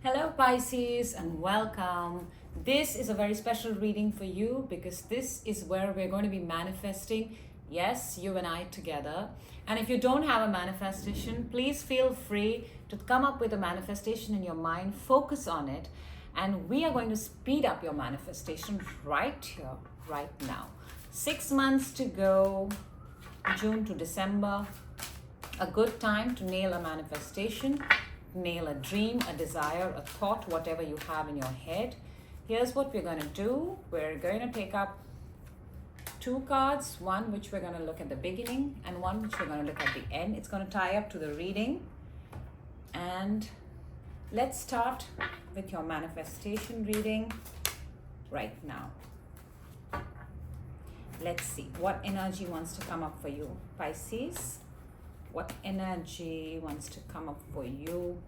Hello, Pisces, and welcome. This is a very special reading for you because this is where we're going to be manifesting, yes, you and I together. And if you don't have a manifestation, please feel free to come up with a manifestation in your mind, focus on it, and we are going to speed up your manifestation right here, right now. 6 months to go, June to December, a good time to nail a manifestation, nail a dream, a desire, a thought, whatever you have in your head. Here's what we're going to do. We're going to take up two cards, one which we're going to look at the beginning and one which we're going to look at the end. It's going to tie up to the reading. And let's start with your manifestation reading right now. Let's see what energy wants to come up for you, Pisces. What energy wants to come up for you?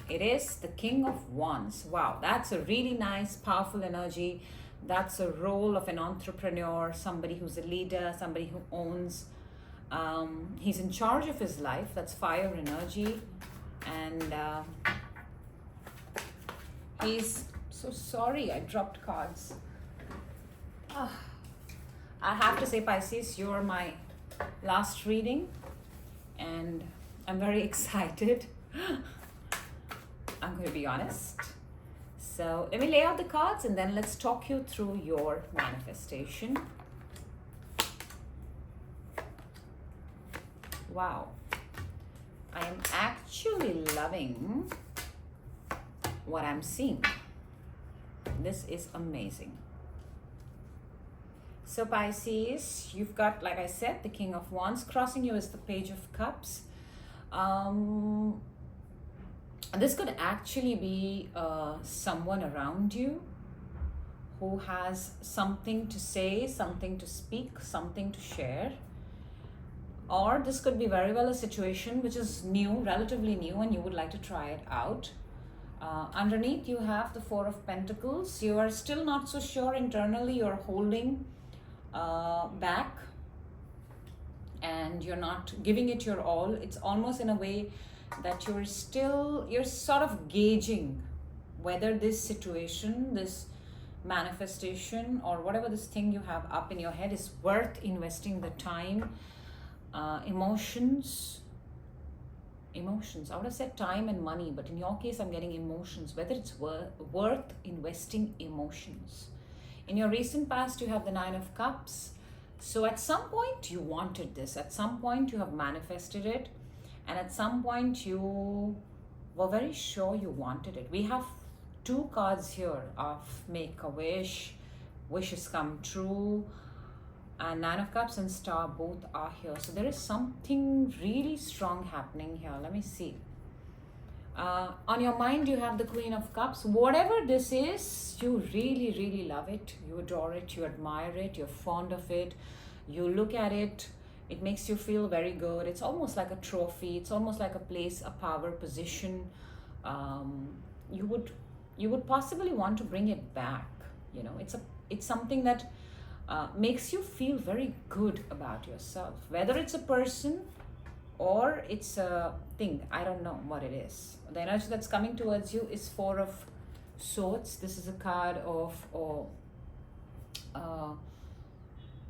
It is the King of Wands. Wow, that's a really nice, powerful energy. That's a role of an entrepreneur, somebody who's a leader, somebody who owns. He's in charge of his life. That's fire energy. And he's so sorry I dropped cards. I have to say, Pisces, you're my last reading. And I'm very excited. I'm going to be honest. So let me lay out the cards and then let's talk you through your manifestation. Wow. I am actually loving what I'm seeing. This is amazing. So Pisces, you've got, like I said, the King of Wands. Crossing you is the Page of Cups. This could actually be someone around you who has something to say, something to speak, something to share. Or this could be very well a situation which is new, relatively new, and you would like to try it out. Underneath you have the Four of Pentacles. You are still not so sure internally. You're holding back and you're not giving it your all. It's almost in a way that you're sort of gauging whether this situation, this manifestation, or whatever this thing you have up in your head is worth investing the time, emotions. I would have said time and money, but in your case I'm getting emotions, whether it's worth investing emotions. In your recent past, you have the Nine of Cups. So at some point you wanted this. At some point you have manifested it. And at some point you were very sure you wanted it. We have two cards here of Make a Wish, Wishes Come True. And Nine of Cups and Star both are here. So there is something really strong happening here. Let me see. On your mind, you have the Queen of Cups. Whatever this is, you really, really love it. You adore it. You admire it. You're fond of it. You look at it. It makes you feel very good. It's almost like a trophy. It's almost like a place, a power, position. You would possibly want to bring it back. You know, it's something that makes you feel very good about yourself. Whether it's a person or it's a thing, I don't know what it is. The energy that's coming towards you is Four of Swords. This is a card of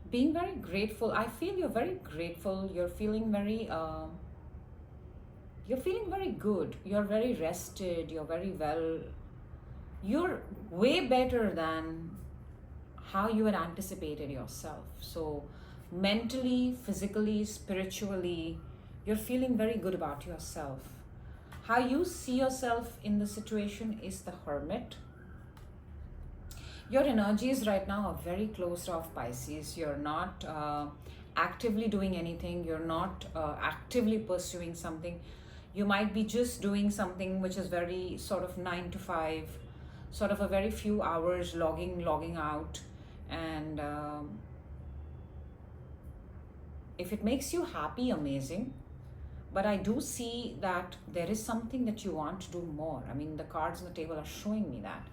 being very grateful. I feel you're very grateful. You're feeling very good. You're very rested. You're very well. You're way better than how you had anticipated yourself. So mentally, physically, spiritually, you're feeling very good about yourself. How you see yourself in the situation is the Hermit. Your energies right now are very closed off, Pisces. You're not actively doing anything. You're not actively pursuing something. You might be just doing something which is very sort of 9 to 5, sort of a very few hours logging out. And if it makes you happy, amazing. But I do see that there is something that you want to do more. I mean, the cards on the table are showing me that.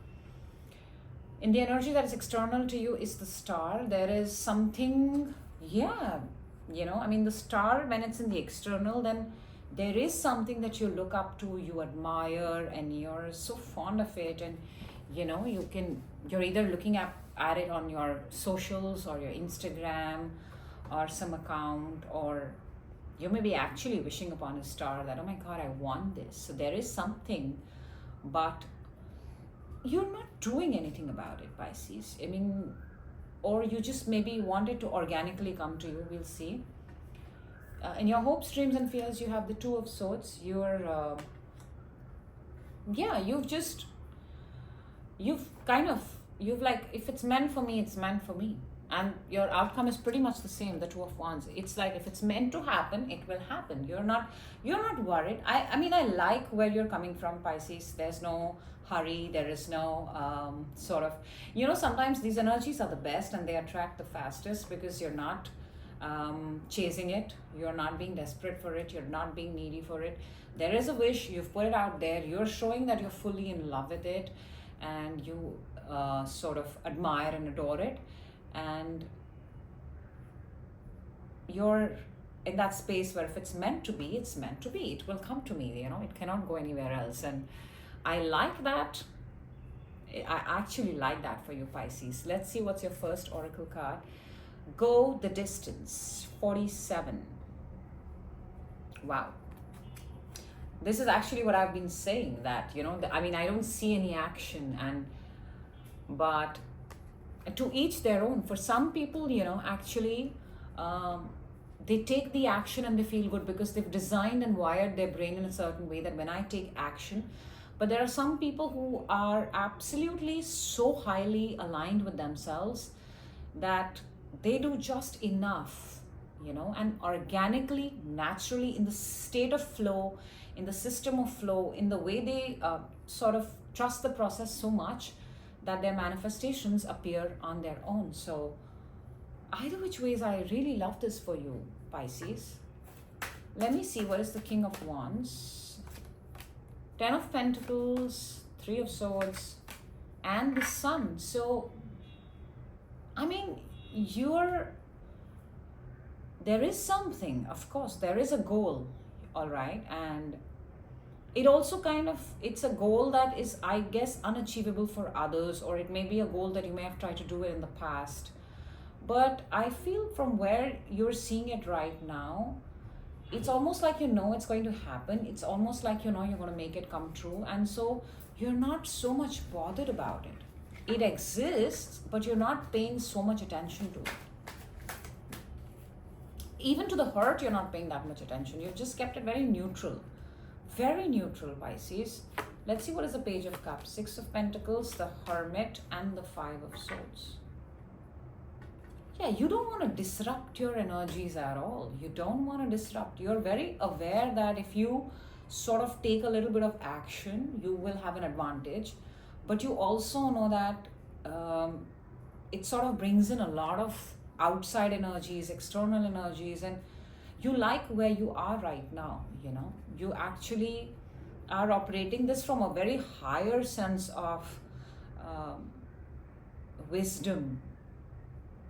In the energy that is external to you is the Star. There is something, the Star, when it's in the external, then there is something that you look up to, you admire, and you're so fond of it. And you're either looking at it on your socials or your Instagram or some account, or you may be actually wishing upon a star that, oh my God, I want this. So there is something, but you're not doing anything about it, Pisces. I mean, or you just maybe want it to organically come to you. We'll see. In your hopes, dreams, and fears, you have the Two of Swords. You've like, if it's meant for me, it's meant for me. And your outcome is pretty much the same, the Two of Wands. It's like, if it's meant to happen, it will happen. You're not worried. I mean, I like where you're coming from, Pisces. There's no hurry. There is no sometimes these energies are the best and they attract the fastest because you're not chasing it. You're not being desperate for it. You're not being needy for it. There is a wish. You've put it out there. You're showing that you're fully in love with it, and you sort of admire and adore it. And you're in that space where if it's meant to be, it's meant to be. It will come to me. It cannot go anywhere else. And I like that. I actually like that for you, Pisces. Let's see what's your first oracle card. Go the distance, 47. Wow. This is actually what I've been saying, that, I mean, I don't see any action, but to each their own. For some people, actually, they take the action and they feel good because they've designed and wired their brain in a certain way that when I take action. But there are some people who are absolutely so highly aligned with themselves that they do just enough, and organically, naturally, in the state of flow, in the system of flow, in the way they sort of trust the process so much that their manifestations appear on their own. So either which ways, I really love this for you, Pisces. Let me see, what is the King of Wands? 10 of Pentacles, 3 of Swords, and the Sun. So, I mean, there is something, of course, there is a goal, all right, and it also it's a goal that is, I guess, unachievable for others, or it may be a goal that you may have tried to do it in the past. But I feel from where you're seeing it right now, it's almost like it's going to happen. It's almost like you're going to make it come true, and so you're not so much bothered about it. It exists, but you're not paying so much attention to it. Even to the hurt, you're not paying that much attention. You've just kept it very neutral, Pisces. Let's see, what is the Page of Cups? 6 of Pentacles, the Hermit, and the 5 of Swords. Yeah, you don't want to disrupt your energies at all. You don't want to disrupt. You're very aware that if you sort of take a little bit of action, you will have an advantage. But you also know that it sort of brings in a lot of outside energies, external energies, and you like where you are right now. You actually are operating this from a very higher sense of wisdom.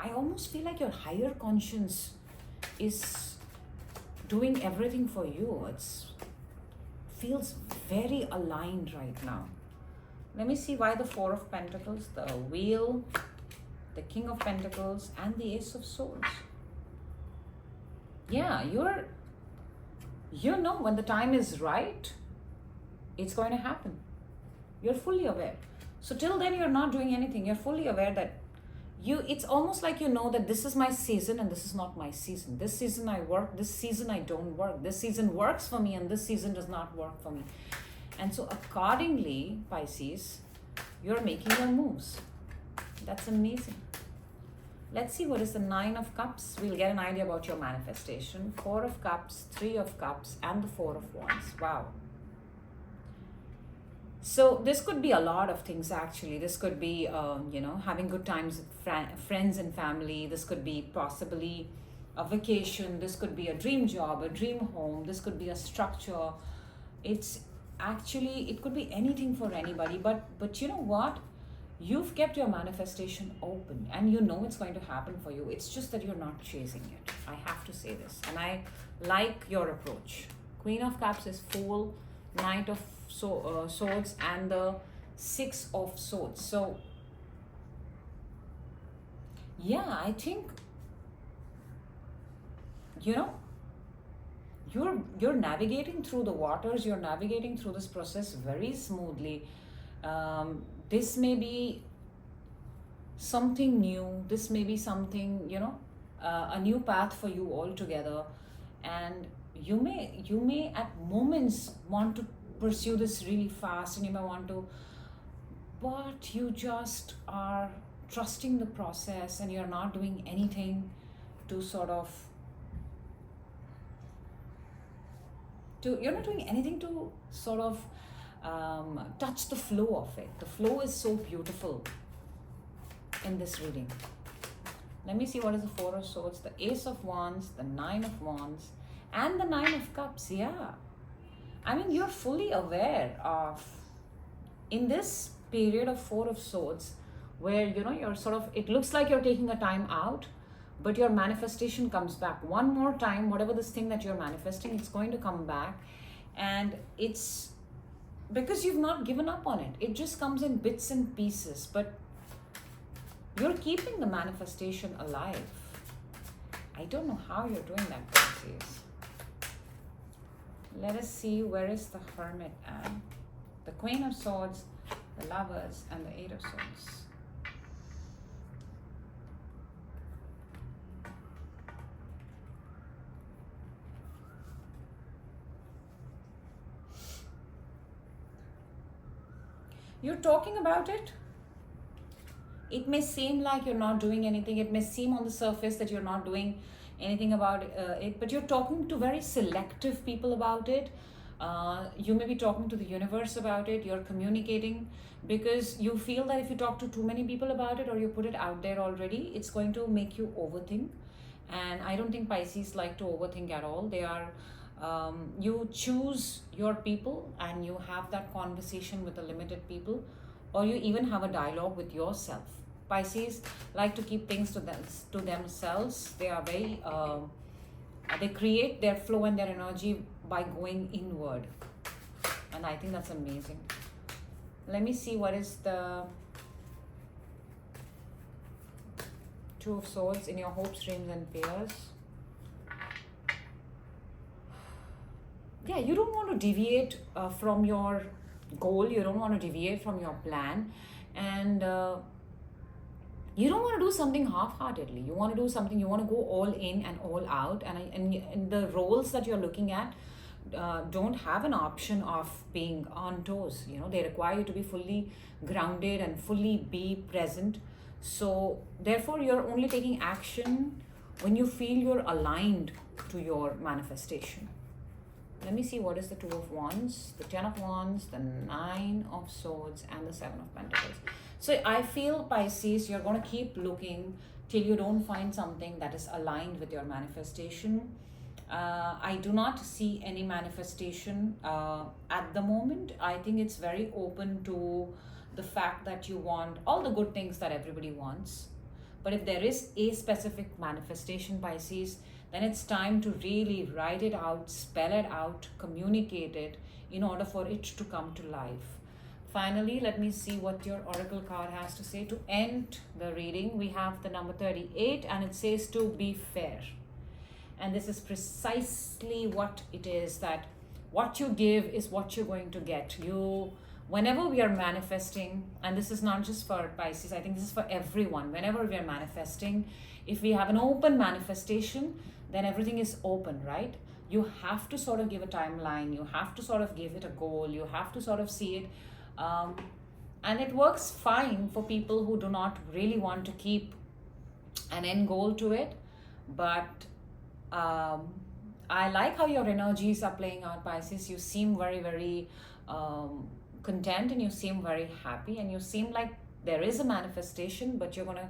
I almost feel like your higher conscience is doing everything for you. It feels very aligned right now. Let me see why the 4 of Pentacles, the Wheel, the King of Pentacles, and the Ace of Swords. Yeah, when the time is right, it's going to happen. You're fully aware. So till then, you're not doing anything. You're fully aware that it's almost like that this is my season and this is not my season. This season I work, this season I don't work. This season works for me and this season does not work for me. And so accordingly, Pisces, you're making your moves. That's amazing. Let's see, what is the 9 of Cups? We'll get an idea about your manifestation. 4 of Cups, 3 of Cups, and the 4 of Wands. Wow. So this could be a lot of things, actually. This could be, having good times with friends and family. This could be possibly a vacation. This could be a dream job, a dream home. This could be a structure. It could be anything for anybody. But you know what? You've kept your manifestation open and it's going to happen for you. It's just that you're not chasing it. I have to say this. And I like your approach. Queen of Cups is Fool, Knight of Swords, and the Six of Swords. So yeah, I think, you know, you're navigating through the waters, you're navigating through this process very smoothly. This may be something new, this may be something, a new path for you altogether. And you may at moments want to pursue this really fast, and you may want to, but you just are trusting the process, and you're not doing anything to sort of you're not doing anything to sort of touch the flow of it. The flow is so beautiful in this reading. Let me see what is the Four of Swords, the Ace of Wands, the Nine of Wands, and the Nine of Cups. Yeah, I mean, you're fully aware of, in this period of Four of Swords, where you're sort of, it looks like you're taking a time out, but your manifestation comes back one more time. Whatever this thing that you're manifesting, it's going to come back, and it's because you've not given up on it. It just comes in bits and pieces, but you're keeping the manifestation alive. I don't know how you're doing that, Pisces. Let us see, where is the Hermit and the Queen of Swords, the Lovers, and the Eight of Swords. You're talking about it. It may seem like you're not doing anything. It may seem on the surface that you're not doing anything about it, but you're talking to very selective people about it. You may be talking to the universe about it. You're communicating because you feel that if you talk to too many people about it, or you put it out there already, it's going to make you overthink. And I don't think Pisces like to overthink at all. They are you choose your people, and you have that conversation with the limited people, or you even have a dialogue with yourself. Pisces like to keep things to themselves. They are very they create their flow and their energy by going inward, and I think that's amazing. Let me see what is the Two of Swords in your hopes, dreams, and fears. Yeah, you don't want to deviate from your goal. You don't want to deviate from your plan, and you don't want to do something half-heartedly. You want to do something, you want to go all in and all out, and the roles that you're looking at don't have an option of being on toes. They require you to be fully grounded and fully be present. So therefore, you're only taking action when you feel you're aligned to your manifestation. Let me see what is the Two of Wands, the Ten of Wands, the Nine of Swords, and the Seven of Pentacles. So I feel, Pisces, you're going to keep looking till you don't find something that is aligned with your manifestation. I do not see any manifestation at the moment. I think it's very open to the fact that you want all the good things that everybody wants. But if there is a specific manifestation, Pisces, then it's time to really write it out, spell it out, communicate it in order for it to come to life. Finally, let me see what your oracle card has to say. To end the reading, we have the number 38, and it says to be fair. And this is precisely what it is, that what you give is what you're going to get. Whenever we are manifesting, and this is not just for Pisces, I think this is for everyone. Whenever we are manifesting, if we have an open manifestation, then everything is open, right? You have to sort of give a timeline. You have to sort of give it a goal. You have to sort of see it. And it works fine for people who do not really want to keep an end goal to it. But I like how your energies are playing out, Pisces. You seem very, very content, and you seem very happy, and you seem like there is a manifestation, but you're going to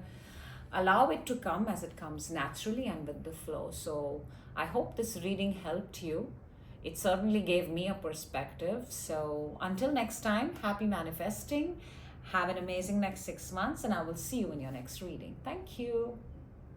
allow it to come as it comes naturally and with the flow. So I hope this reading helped you. It certainly gave me a perspective. So until next time, happy manifesting. Have an amazing next 6 months, and I will see you in your next reading. Thank you.